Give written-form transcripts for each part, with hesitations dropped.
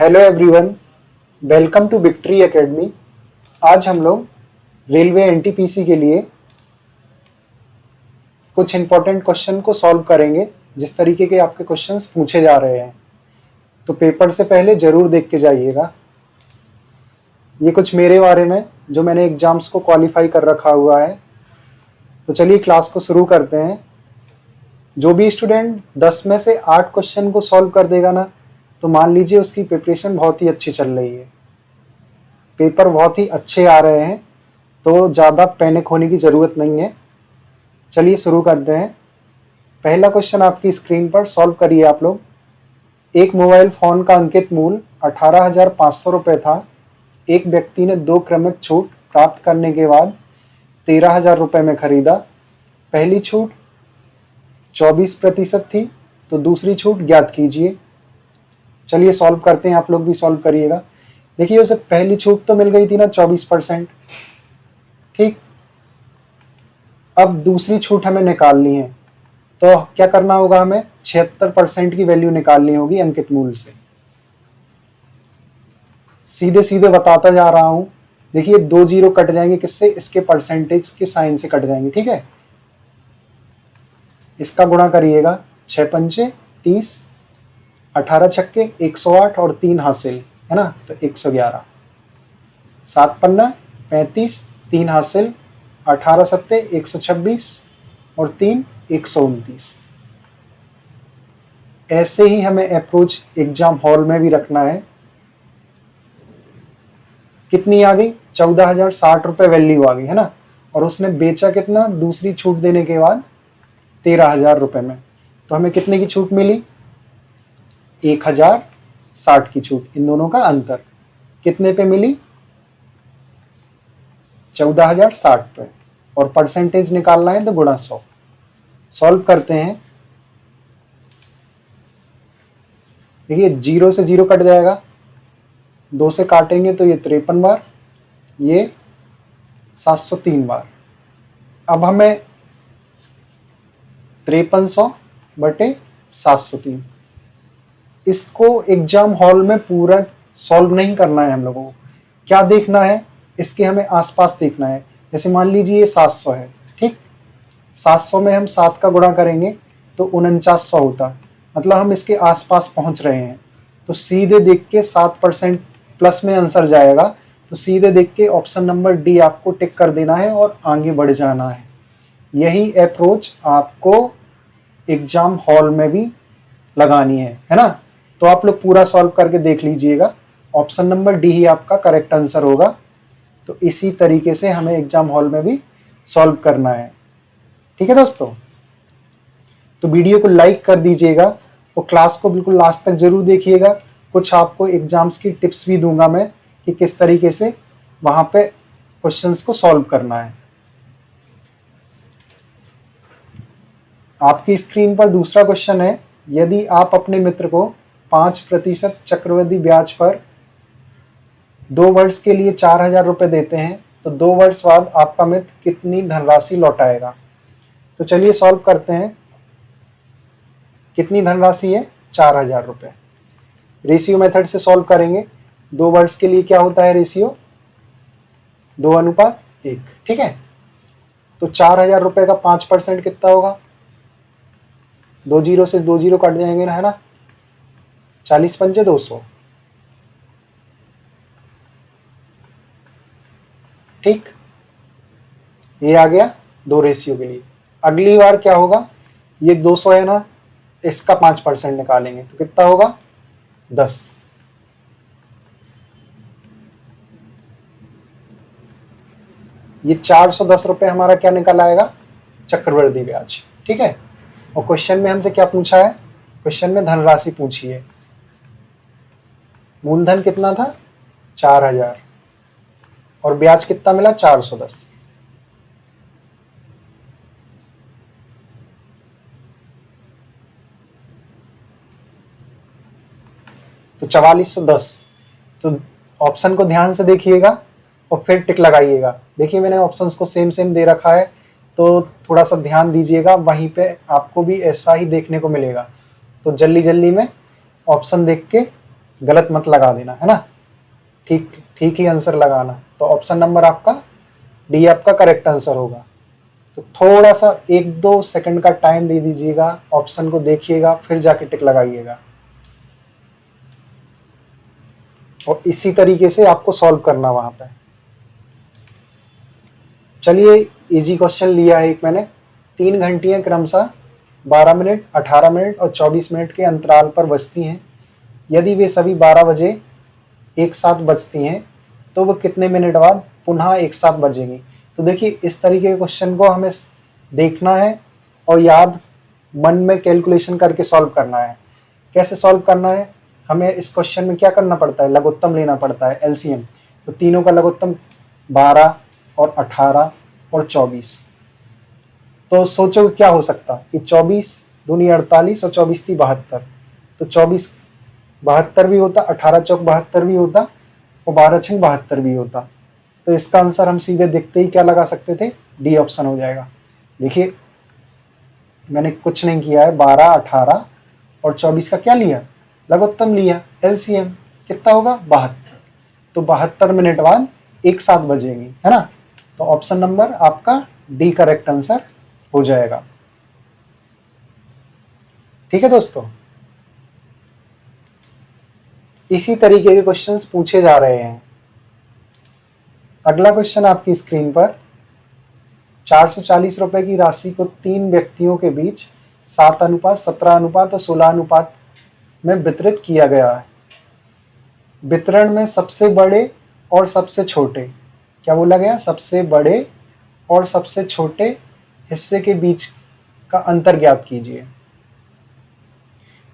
Hello everyone, welcome to Victory Academy. आज हम लोग रेलवे एनटीपीसी के लिए कुछ इम्पोर्टेंट क्वेश्चन को सॉल्व करेंगे। जिस तरीके के आपके क्वेश्चंस पूछे जा रहे हैं तो पेपर से पहले ज़रूर देख के जाइएगा। ये कुछ मेरे बारे में जो मैंने एग्ज़ाम्स को क्वालिफाई कर रखा हुआ है। तो चलिए क्लास को शुरू करते हैं। जो भी स्टूडेंट 10 में से 8 क्वेश्चन को सॉल्व कर देगा ना, तो मान लीजिए उसकी प्रिपरेशन बहुत ही अच्छी चल रही है, पेपर बहुत ही अच्छे आ रहे हैं, तो ज़्यादा पैनिक होने की ज़रूरत नहीं है। चलिए शुरू करते हैं। पहला क्वेश्चन आपकी स्क्रीन पर सॉल्व करिए आप लोग। एक मोबाइल फ़ोन का अंकित मूल्य 18,500 रुपये था। एक व्यक्ति ने 2 क्रमिक छूट प्राप्त करने के बाद 13,000 रुपये में खरीदा। पहली छूट 24% थी, तो दूसरी छूट ज्ञात कीजिए। चलिए सॉल्व करते हैं, आप लोग भी सॉल्व करिएगा। देखिए उसे पहली छूट तो मिल गई थी ना 24%, ठीक। अब दूसरी छूट हमें निकालनी है, तो क्या करना होगा, हमें 76% की वैल्यू निकालनी होगी अंकित मूल्य से। सीधे सीधे बताता जा रहा हूं। देखिए 2 जीरो कट जाएंगे, किससे? इसके परसेंटेज के साइन से कट जाएंगे, ठीक है। इसका गुणा करिएगा, 6 पंचे 30, 18 छक्के 108 और 3 हासिल है ना, तो 111। 7 पन्ना 35, 3 हासिल, 18 सत्ते 126 और 3 129। ऐसे ही हमें अप्रोच एग्जाम हॉल में भी रखना है। कितनी आ गई? 14,060 रुपये वैल्यू आ गई है ना, और उसने बेचा कितना दूसरी छूट देने के बाद? 13,000 रुपये में। तो हमें कितने की छूट मिली? 1,060 की छूट। इन दोनों का अंतर कितने पे मिली? 14,060 पे। और परसेंटेज निकालना है तो गुणा 100। सॉल्व करते हैं। देखिए 0 से 0 कट जाएगा, 2 से काटेंगे तो ये 53 बार, ये 703 बार। अब हमें 5300 बटे 703, इसको एग्जाम हॉल में पूरा सॉल्व नहीं करना है हम लोगों को। क्या देखना है? इसके हमें आसपास देखना है। जैसे मान लीजिए ये 700 है, ठीक। 700 में हम 7 का गुणा करेंगे तो 4900 होता, मतलब हम इसके आसपास पहुंच रहे हैं। तो सीधे देख के 7% प्लस में आंसर जाएगा, तो सीधे देख के ऑप्शन नंबर डी आपको टिक कर देना है और आगे बढ़ जाना है। यही अप्रोच आपको एग्जाम हॉल में भी लगानी है ना। तो आप लोग पूरा सॉल्व करके देख लीजिएगा, ऑप्शन नंबर डी ही आपका करेक्ट आंसर होगा। तो इसी तरीके से हमें एग्जाम हॉल में भी सॉल्व करना है, ठीक है दोस्तों। तो वीडियो को लाइक कर दीजिएगा और क्लास को बिल्कुल लास्ट तक जरूर देखिएगा। कुछ आपको एग्जाम्स की टिप्स भी दूंगा मैं कि किस तरीके से वहां पे क्वेश्चंस को सॉल्व करना है। आपकी स्क्रीन पर दूसरा क्वेश्चन है, यदि आप अपने मित्र को 5% चक्रवृद्धि ब्याज पर 2 वर्ष के लिए 4,000 रुपये देते हैं, तो 2 वर्ष बाद आपका मित्र कितनी धनराशि लौटाएगा? तो चलिए सॉल्व करते हैं। कितनी धनराशि है? 4,000 रुपये। रेशियो मेथड से सॉल्व करेंगे। 2 वर्ष के लिए क्या होता है रेशियो? 2:1, ठीक है। तो 4,000 रुपये का 5% कितना होगा? 2 जीरो से 2 जीरो कट जाएंगे ना, है ना। 40 पंचे 200, ठीक। ये आ गया 2 रेशियो के लिए। अगली बार क्या होगा? ये 200 है ना, इसका 5% निकालेंगे तो कितना होगा? 10। ये 410 रुपये हमारा क्या निकल आएगा? चक्रवृद्धि ब्याज, ठीक है। और क्वेश्चन में हमसे क्या पूछा है? क्वेश्चन में धनराशि पूछी है। मूलधन कितना था? 4,000 और ब्याज कितना मिला? 410। तो 4410। तो ऑप्शन को ध्यान से देखिएगा और फिर टिक लगाइएगा। देखिए मैंने ऑप्शंस को सेम सेम दे रखा है, तो थोड़ा सा ध्यान दीजिएगा, वहीं पे आपको भी ऐसा ही देखने को मिलेगा। तो जल्दी जल्दी में ऑप्शन देख के गलत मत लगा देना, है ना, ठीक ठीक ही आंसर लगाना। तो ऑप्शन नंबर आपका डी आपका करेक्ट आंसर होगा। तो थोड़ा सा 1-2 सेकंड का टाइम दे दीजिएगा, ऑप्शन को देखिएगा, फिर जाके टिक लगाइएगा, और इसी तरीके से आपको सॉल्व करना वहां पे। चलिए, इजी क्वेश्चन लिया है एक मैंने। 3 घंटियां क्रमशः 12 मिनट, 18 मिनट और 24 मिनट के अंतराल पर बजती हैं। यदि वे सभी 12 बजे एक साथ बजती हैं तो वो कितने मिनट बाद पुनः एक साथ बजेंगी। तो देखिए, इस तरीके के क्वेश्चन को हमें देखना है और याद मन में कैलकुलेशन करके सॉल्व करना है। कैसे सॉल्व करना है, हमें इस क्वेश्चन में क्या करना पड़ता है, लघुत्तम लेना पड़ता है, एलसीएम। तो तीनों का लघुत्तम 12 और 18 और 24। तो सोचो क्या हो सकता कि 24 दूनी 48 और 24 थी 72। तो 24 72 भी होता, 18 चौक 72 भी होता और 12 छंग 72 भी होता। तो इसका आंसर हम सीधे देखते ही क्या लगा सकते थे, डी ऑप्शन हो जाएगा। देखिए, मैंने कुछ नहीं किया है, 12, 18 और 24 का क्या लिया, लघुत्तम लिया, एलसीएम कितना होगा 72। तो 72 मिनट बाद एक साथ बजेंगी, है ना। तो ऑप्शन नंबर आपका डी करेक्ट आंसर हो जाएगा। ठीक है दोस्तों, इसी तरीके के क्वेश्चंस पूछे जा रहे हैं। अगला क्वेश्चन आपकी स्क्रीन पर, 440 रुपए की राशि को 3 व्यक्तियों के बीच 7 अनुपात 17 अनुपात और 16 अनुपात में वितरित किया गया है। वितरण में सबसे बड़े और सबसे छोटे, क्या बोला गया, सबसे बड़े और सबसे छोटे हिस्से के बीच का अंतर ज्ञात कीजिए।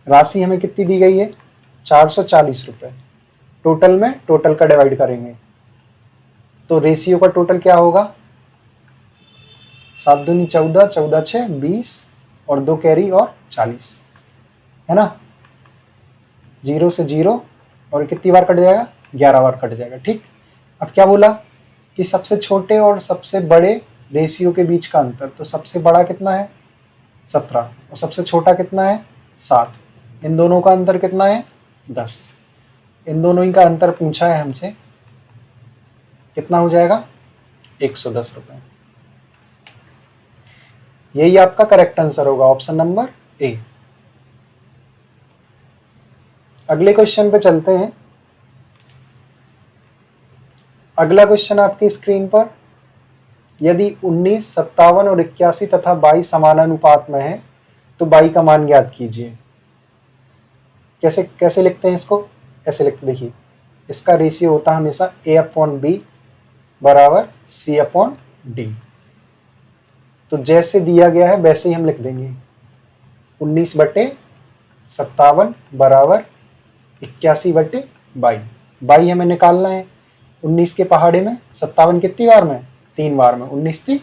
राशि हमें कितनी दी गई है, 440 रुपए। टोटल में टोटल का डिवाइड करेंगे तो रेशियो का टोटल क्या होगा, 7 दूनी 14, 14 6 20 और 2 कैरी और 40, है ना। 0 से 0 और कितनी बार कट जाएगा, 11 बार कट जाएगा। ठीक, अब क्या बोला कि सबसे छोटे और सबसे बड़े रेशियो के बीच का अंतर। तो सबसे बड़ा कितना है 17 और सबसे छोटा कितना है 7। इन दोनों का अंतर कितना है 10। इन दोनों ही का अंतर पूछा है हमसे, कितना हो जाएगा 110 रुपए। यही आपका करेक्ट आंसर होगा, ऑप्शन नंबर ए। अगले क्वेश्चन पे चलते हैं। अगला क्वेश्चन आपकी स्क्रीन पर, यदि 19, 57 और 81 तथा 22 समानानुपात में है तो 22 का मान ज्ञात कीजिए। कैसे कैसे लिखते हैं इसको, ऐसे लिखते, देखिए इसका रेशियो होता है हमेशा A/B बराबर C/D। तो जैसे दिया गया है वैसे ही हम लिख देंगे, 19/57 बराबर 81/22। 22 हमें निकालना है 19 के पहाड़े में, 57 कितनी बार में, 3 बार में, 19 थी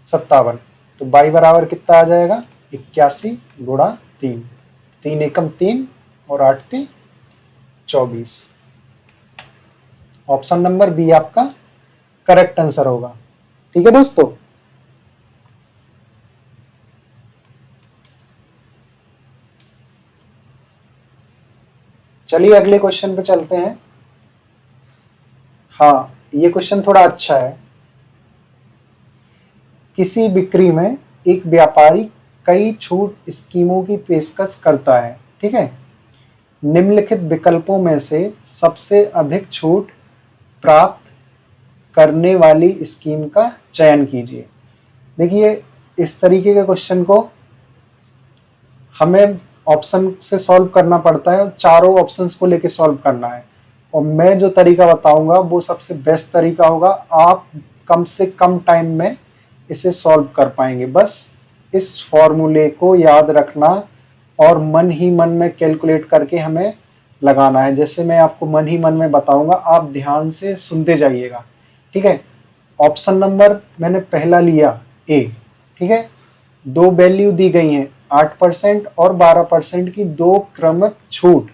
57। तो 22 बराबर कितना आ जाएगा, 81 गुणा 3, 3 एकम 3 और 8 थी 24। ऑप्शन नंबर बी आपका करेक्ट आंसर होगा। ठीक है दोस्तों, चलिए अगले क्वेश्चन पे चलते हैं। हाँ, ये क्वेश्चन थोड़ा अच्छा है। किसी बिक्री में एक व्यापारी कई छूट स्कीमों की पेशकश करता है, ठीक है। निम्नलिखित विकल्पों में से सबसे अधिक छूट प्राप्त करने वाली स्कीम का चयन कीजिए। देखिए, इस तरीके के क्वेश्चन को हमें ऑप्शन से सॉल्व करना पड़ता है और चारों ऑप्शंस को लेके सॉल्व करना है। और मैं जो तरीका बताऊंगा वो सबसे बेस्ट तरीका होगा, आप कम से कम टाइम में इसे सॉल्व कर पाएंगे। बस इस फॉर्मूले को याद रखना और मन ही मन में कैलकुलेट करके हमें लगाना है। जैसे मैं आपको मन ही मन में बताऊंगा, आप ध्यान से सुनते जाइएगा, ठीक है। ऑप्शन नंबर मैंने पहला लिया ए, ठीक है। 2 वैल्यू दी गई हैं, 8% और 12% की 2 क्रमिक छूट।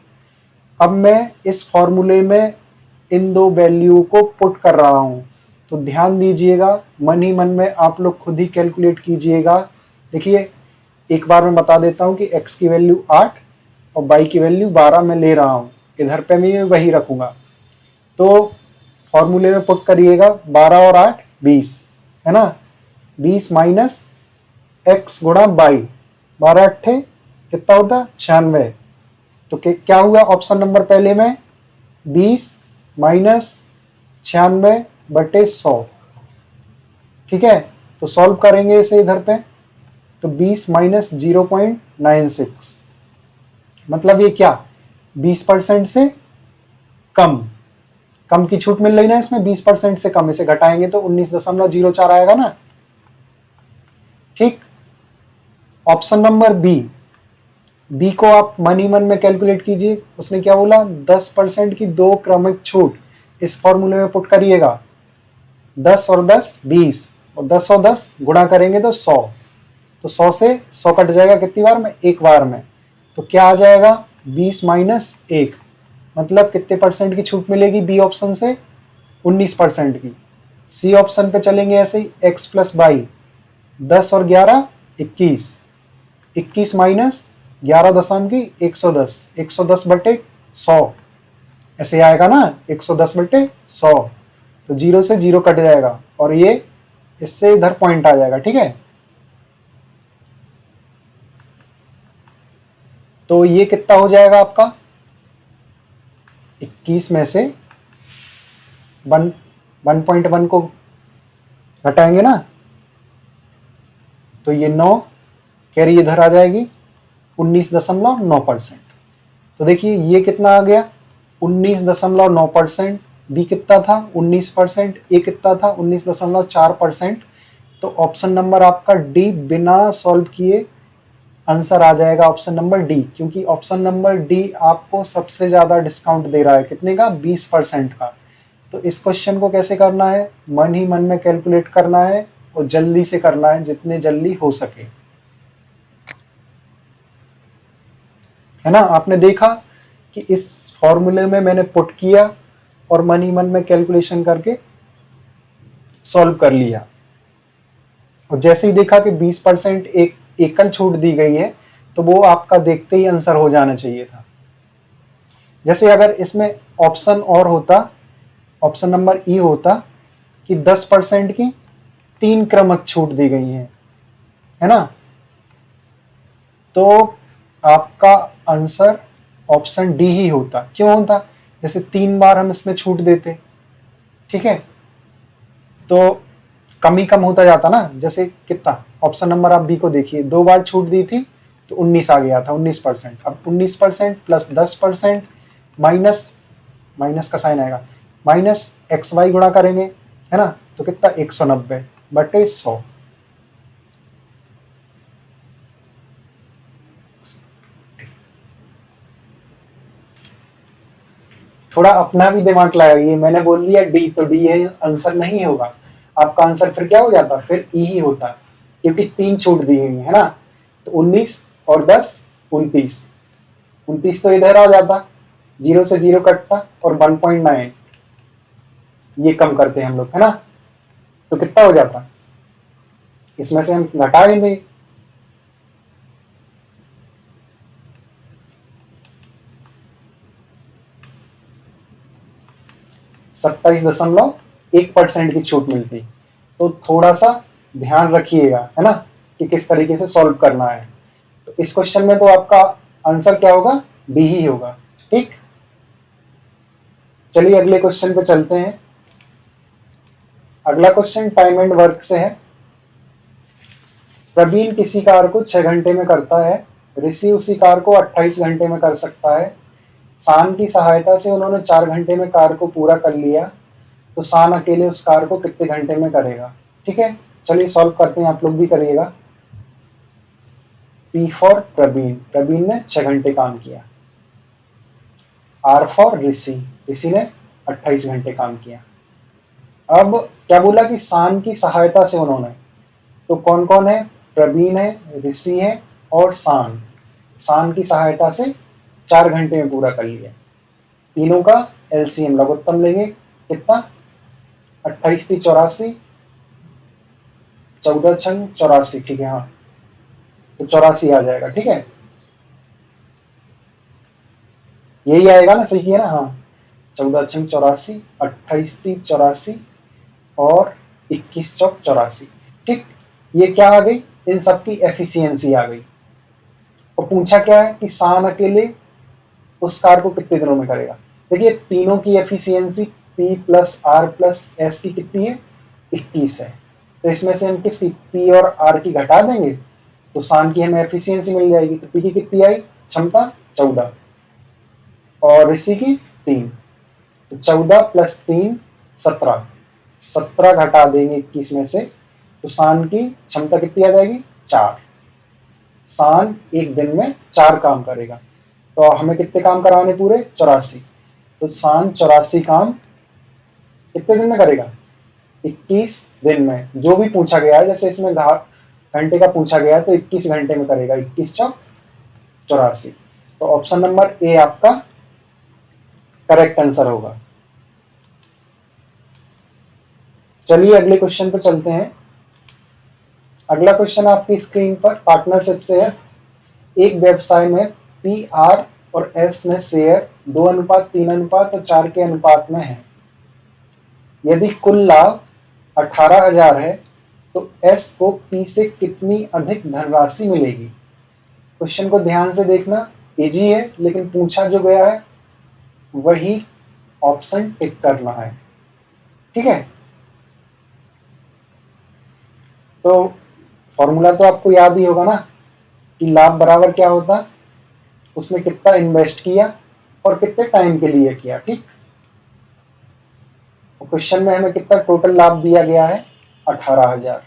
अब मैं इस फॉर्मूले में इन 2 वैल्यू को पुट कर रहा हूं, तो ध्यान दीजिएगा, मन ही मन में आप लोग खुद ही कैलकुलेट कीजिएगा। देखिए, एक बार मैं बता देता हूं कि x की वैल्यू 8 और y की वैल्यू 12 में ले रहा हूं। इधर पे मैं वही रखूंगा। तो फॉर्मूले में पुट करिएगा 12 और 8 20, है ना। 20 माइनस x गुणा 22, 12 अट्ठे कितना होता 96। तो क्या हुआ ऑप्शन नंबर पहले में 20 माइनस 96/100, ठीक है। तो सॉल्व करेंगे इसे इधर पे, तो 20 माइनस 0.96, मतलब ये क्या 20% से कम, कम की छूट मिल रही ना इसमें, 20% से कम, इसे घटाएंगे तो 19.04 आएगा ना, ठीक। ऑप्शन नंबर बी को आप मन ही मन में कैलकुलेट कीजिए। उसने क्या बोला 10% की 2 क्रमिक छूट, इस फॉर्मूले में पुट करिएगा। 10 और 10 20, और 10 और 10 गुणा करेंगे तो 100, तो 100 से 100 कट जाएगा कितनी बार में, एक बार में। तो क्या आ जाएगा 20 माइनस 1, मतलब कितने परसेंट की छूट मिलेगी बी ऑप्शन से, 19% की। सी ऑप्शन पे चलेंगे ऐसे ही, x प्लस 22, 10 और 11 21, 21 माइनस 11.110, 110/100 ऐसे आएगा ना, 110/100। तो 0 से 0 कट जाएगा और ये इससे इधर पॉइंट आ जाएगा, ठीक है। तो ये कितना हो जाएगा आपका, 21 में से 1.1 को घटाएंगे ना, तो ये 9 कैरी इधर आ जाएगी, 19.9%। तो देखिए ये कितना आ गया 19.9%, बी कितना था 19%, ए कितना था 19.4%। तो ऑप्शन नंबर आपका डी बिना सॉल्व किए आंसर आ जाएगा ऑप्शन नंबर डी, क्योंकि ऑप्शन नंबर डी आपको सबसे ज्यादा डिस्काउंट दे रहा है, कितने का 20% का। तो इस क्वेश्चन को कैसे करना है, मन ही मन में कैलकुलेट करना है और जल्दी से करना है, जितने जल्दी हो सके, है ना। आपने देखा कि इस फॉर्मूले में मैंने पुट किया और मन ही मन में कैलकुलेशन करके सॉल्व कर लिया, और जैसे ही देखा कि 20% एक एकल छूट दी गई है, तो वो आपका देखते ही आंसर हो जाना चाहिए था। जैसे अगर इसमें ऑप्शन और होता, ऑप्शन नंबर ई होता कि 10% की 3 क्रमिक छूट दी गई है ना, तो आपका आंसर ऑप्शन डी ही होता। क्यों होता, जैसे 3 बार हम इसमें छूट देते, ठीक है, तो कम ही कम होता जाता ना। जैसे कितना ऑप्शन नंबर आप बी को देखिए, 2 बार छूट दी थी तो 19 आ गया था, 19%। अब 19% प्लस 10% माइनस, माइनस का साइन आएगा, माइनस एक्स वाई गुणा करेंगे, है ना, तो कितना 190/100। थोड़ा अपना भी दिमाग लगाइए, मैंने बोल दिया डी, तो डी है आंसर नहीं होगा आपका। आंसर फिर क्या हो जाता, फिर ई ही होता, क्योंकि 3 छूट दी गई है ना। तो 19 और 10 29, 29 तो इधर आ जाता, 0 से 0 कटता, और 1.9 ये कम करते हैं हम लोग, है ना। तो कितना हो जाता, इसमें से हम घटा ही नहीं, 27.1% की छूट मिलती। तो थोड़ा सा ध्यान रखिएगा, है ना, कि किस तरीके से सॉल्व करना है। तो इस क्वेश्चन में तो आपका आंसर क्या होगा, बी ही होगा, ठीक। चलिए अगले क्वेश्चन पे चलते हैं। अगला क्वेश्चन टाइम एंड वर्क से है। प्रवीण किसी कार्य को 6 घंटे में करता है, ऋषि उसी कार्य को 28 घंटे में कर सकता है। शान की सहायता से उन्होंने 4 घंटे में कार्य को पूरा कर लिया, तो शान अकेले उस कार्य को कितने घंटे में करेगा, ठीक है। चलिए सॉल्व करते हैं, आप लोग भी करिएगा। पी फॉर प्रवीण, प्रवीण ने 6 घंटे काम किया। आर फॉर ऋषि, ऋषि ने 28 घंटे काम किया। अब क्या बोला कि शान की सहायता से उन्होंने, तो कौन कौन है, प्रवीण है, ऋषि है और शान। शान की सहायता से 4 घंटे में पूरा कर लिया। तीनों का एलसीएम लघुत्तम लेंगे, कितना 28 थी 84, 14 छंग 84, ठीक है, हाँ, तो 84 आ जाएगा, ठीक है। यही आएगा ना, सही है ना? हाँ, 14 छंग 84, 28 30 84 और 21 चौक 84। ठीक, ये क्या आ गई? इन सब की एफिशिएंसी आ गई। और पूछा क्या है कि सान अकेले उस कार को कितने दिनों में करेगा। देखिए तीनों की efficiency P plus R plus S की कितनी है? 21 है। तो इसमें से हम किसकी P और R की घटा देंगे तो सान की हमें एफिशिएंसी मिल जाएगी। तो P की कितनी आई? क्षमता 14 और इसी की 3। तो 14 प्लस 3 17, 17 घटा देंगे 21 में से तो सान की क्षमता कितनी आ जाएगी? 4। सान एक दिन में 4 काम करेगा। तो हमें कितने काम कराने पूरे? 84। तो सान 84 काम कितने दिन में करेगा? 21 दिन में। जो भी पूछा गया है, जैसे इसमें घंटे का पूछा गया है तो 21 घंटे में करेगा। 21 चौक 84। तो ऑप्शन नंबर ए आपका करेक्ट आंसर होगा। चलिए अगले क्वेश्चन पर चलते हैं। अगला क्वेश्चन आपकी स्क्रीन पर पार्टनरशिप से है। एक व्यवसाय में पी आर और एस में शेयर 2:3 और 4 के अनुपात में है। यदि कुल लाभ 18,000 है तो एस को पी से कितनी अधिक धनराशि मिलेगी? क्वेश्चन को ध्यान से देखना, इजी है लेकिन पूछा जो गया है वही ऑप्शन टिक करना है। ठीक है, तो फॉर्मूला तो आपको याद ही होगा ना कि लाभ बराबर क्या होता, उसने कितना इन्वेस्ट किया और कितने टाइम के लिए किया। ठीक, क्वेश्चन में हमें कितना टोटल लाभ दिया गया है? 18,000।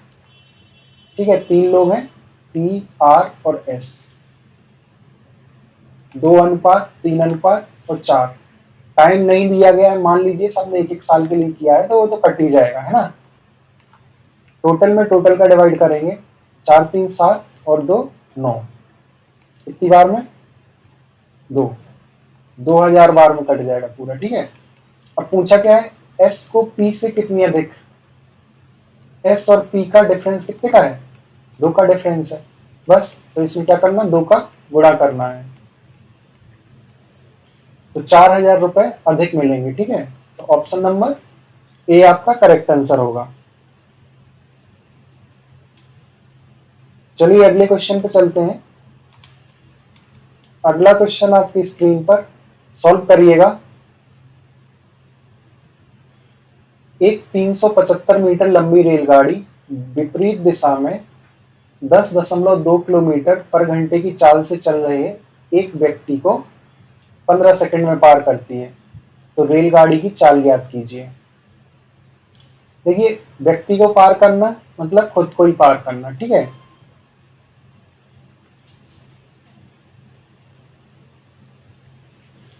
ठीक है, 3 लोग हैं पी आर और एस, 2:3 और 4। टाइम नहीं दिया गया है, मान लीजिए सबने 1-1 साल के लिए किया है तो वो तो कट ही जाएगा, है ना। टोटल में टोटल का डिवाइड करेंगे, 4 3 7 और 2 9। कितनी बार में? 2, 2000 बार में कट जाएगा पूरा। ठीक है, अब पूछा क्या है? एस को पी से कितनी अधिक। एस और पी का डिफरेंस कितने का है? 2 का डिफरेंस है बस। तो इसमें क्या करना? 2 का गुणा करना है। तो 4,000 रुपए अधिक मिलेंगे। ठीक है, तो ऑप्शन नंबर ए आपका करेक्ट आंसर होगा। चलिए अगले क्वेश्चन पे चलते हैं। अगला क्वेश्चन आपकी स्क्रीन पर सॉल्व करिएगा। एक 375 मीटर लंबी रेलगाड़ी विपरीत दिशा में 10.2 किलोमीटर पर घंटे की चाल से चल रहे एक व्यक्ति को 15 सेकंड में पार करती है। तो रेलगाड़ी की चाल ज्ञात कीजिए। देखिए व्यक्ति को पार करना मतलब खुद को ही पार करना। ठीक है,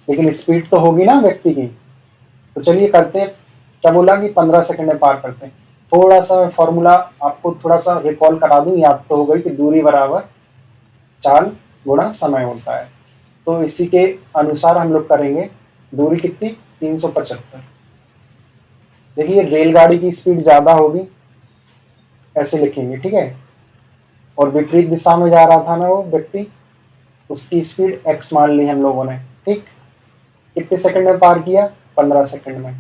लेकिन स्पीड तो होगी ना व्यक्ति की। तो चलिए करते हैं। क्या बोला कि 15 सेकंड में पार करते हैं। थोड़ा सा फॉर्मूला आपको थोड़ा सा रिकॉल करा दूं, याद तो हो गई कि दूरी बराबर चाल गुणा समय होता है। तो इसी के अनुसार हम लोग करेंगे। दूरी कितनी? 375। देखिए रेलगाड़ी की स्पीड ज्यादा होगी, ऐसे लिखेंगे। ठीक है, और विपरीत दिशा में जा रहा था ना वो व्यक्ति, उसकी स्पीड x मान ली हम लोगों ने। ठीक, कितने सेकंड में पार किया? 15 सेकंड में।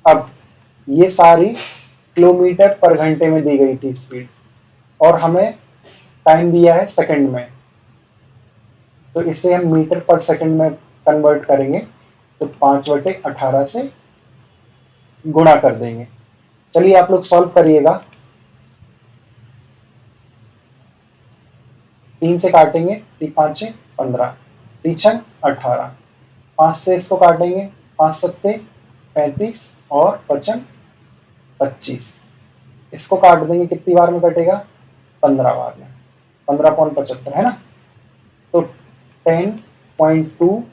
अब ये सारी किलोमीटर पर घंटे में दी गई थी स्पीड और हमें टाइम दिया है सेकंड में, तो इसे हम मीटर पर सेकंड में कन्वर्ट करेंगे तो 5/18 से गुणा कर देंगे। चलिए आप लोग सॉल्व करिएगा। 3 से काटेंगे, 3×5 = 15, 3×6 = 18, 5 से इसको काटेंगे, 5×7 = 35 और 5×5 = 25। इसको काट देंगे, कितनी बार में कटेगा? 15 बार में। 15.75 है ना। तो 10.2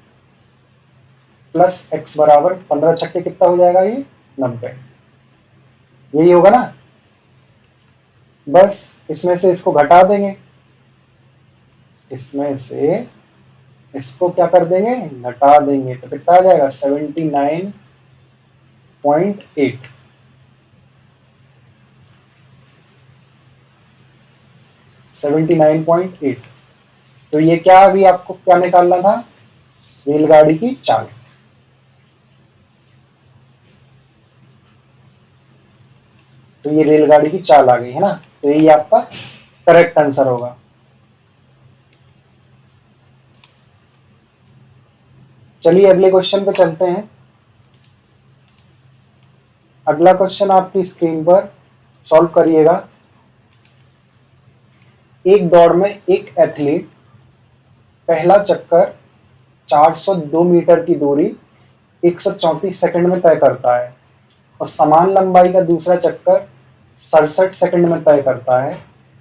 प्लस x बराबर 15 छक्के कितना हो जाएगा? ये 90। यही होगा ना। बस इसमें से इसको घटा देंगे, इसमें से इसको क्या कर देंगे? घटा देंगे। तो कितना आ जाएगा? 79.8। 79.8। तो ये क्या, अभी आपको क्या निकालना था? रेलगाड़ी की चाल। तो ये रेलगाड़ी की चाल आ गई है ना, तो यही आपका करेक्ट आंसर होगा। चलिए अगले क्वेश्चन पे चलते हैं। अगला क्वेश्चन आपकी स्क्रीन पर सॉल्व करिएगा। एक दौड़ में एक एथलीट पहला चक्कर 402 मीटर की दूरी 134 सेकंड में तय करता है और समान लंबाई का दूसरा चक्कर 67 सेकंड में तय करता है,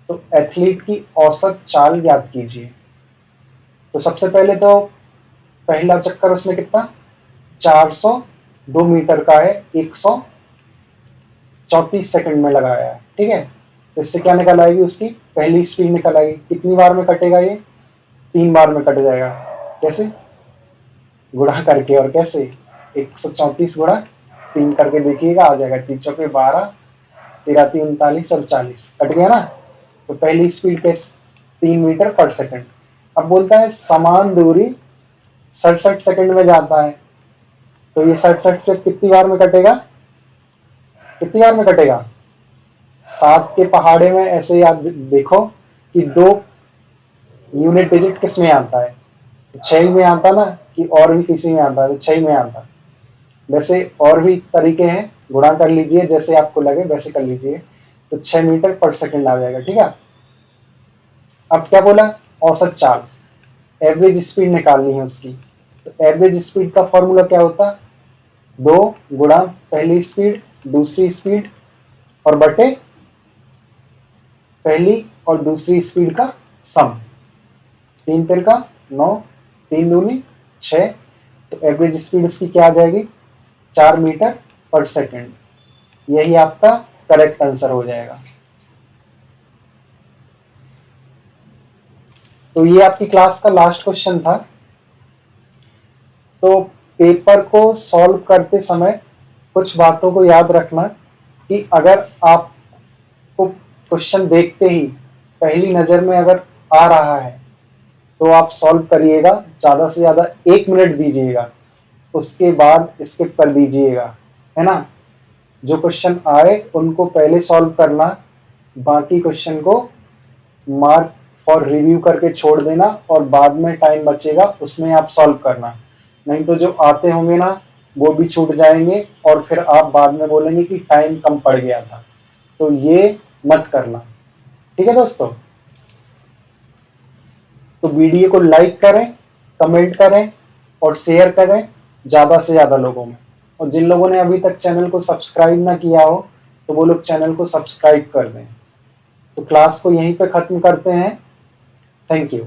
तो एथलीट की औसत चाल ज्ञात कीजिए। तो सबसे पहले तो पहला चक्कर उसने कितना 402 मीटर का है, 134 सेकंड में लगाया है, ठीक है। तो इससे क्या निकल आएगी, उसकी पहली स्पीड निकल आएगी। कितनी बार में कटेगा ये, 3 बार में कट जाएगा। कैसे, गुणा करके। और कैसे, 134 गुणा 3 करके देखिएगा, आ जाएगा 3 चौके 12, 13 3 39 और 40, कट गया ना। तो पहली स्पीड कैसे, 3 मीटर पर सेकंड। अब बोलता है समान दूरी 67 सेकंड में जाता है, तो ये 67 से कितनी बार में कटेगा, कितनी बार में कटेगा। 7 के पहाड़े में ऐसे याद देखो कि 2 यूनिट डिजिट किस में आता है, तो 6 में आता ना, कि और भी किसी में आता है, तो 6 में आता। वैसे और भी तरीके हैं, गुणा कर लीजिए, जैसे आपको लगे वैसे कर लीजिए। तो 6 मीटर पर सेकंड आ जाएगा, ठीक है। अब क्या बोला, औसत चाल, एवरेज स्पीड निकालनी है उसकी। तो एवरेज स्पीड का फॉर्मूला क्या होता, 2 गुणा पहली स्पीड दूसरी स्पीड और बटे पहली और दूसरी स्पीड का सम। 3 तिरका 9, 3 दूनी 6, तो एवरेज स्पीड उसकी क्या आ जाएगी, 4 मीटर पर सेकंड। यही आपका करेक्ट आंसर हो जाएगा। तो ये आपकी क्लास का लास्ट क्वेश्चन था। तो पेपर को सॉल्व करते समय कुछ बातों को याद रखना कि अगर आपको क्वेश्चन देखते ही पहली नज़र में अगर आ रहा है तो आप सॉल्व करिएगा, ज़्यादा से ज़्यादा 1 मिनट दीजिएगा, उसके बाद स्किप कर दीजिएगा, है ना। जो क्वेश्चन आए उनको पहले सॉल्व करना, बाकी क्वेश्चन को मार्क फॉर रिव्यू करके छोड़ देना और बाद में टाइम बचेगा उसमें आप सॉल्व करना। नहीं तो जो आते होंगे ना वो भी छूट जाएंगे और फिर आप बाद में बोलेंगे कि टाइम कम पड़ गया था। तो ये मत करना, ठीक है दोस्तों। तो वीडियो को लाइक करें, कमेंट करें और शेयर करें ज़्यादा से ज़्यादा लोगों में। और जिन लोगों ने अभी तक चैनल को सब्सक्राइब ना किया हो तो वो लोग चैनल को सब्सक्राइब कर दें। तो क्लास को यहीं पे ख़त्म करते हैं। Thank you.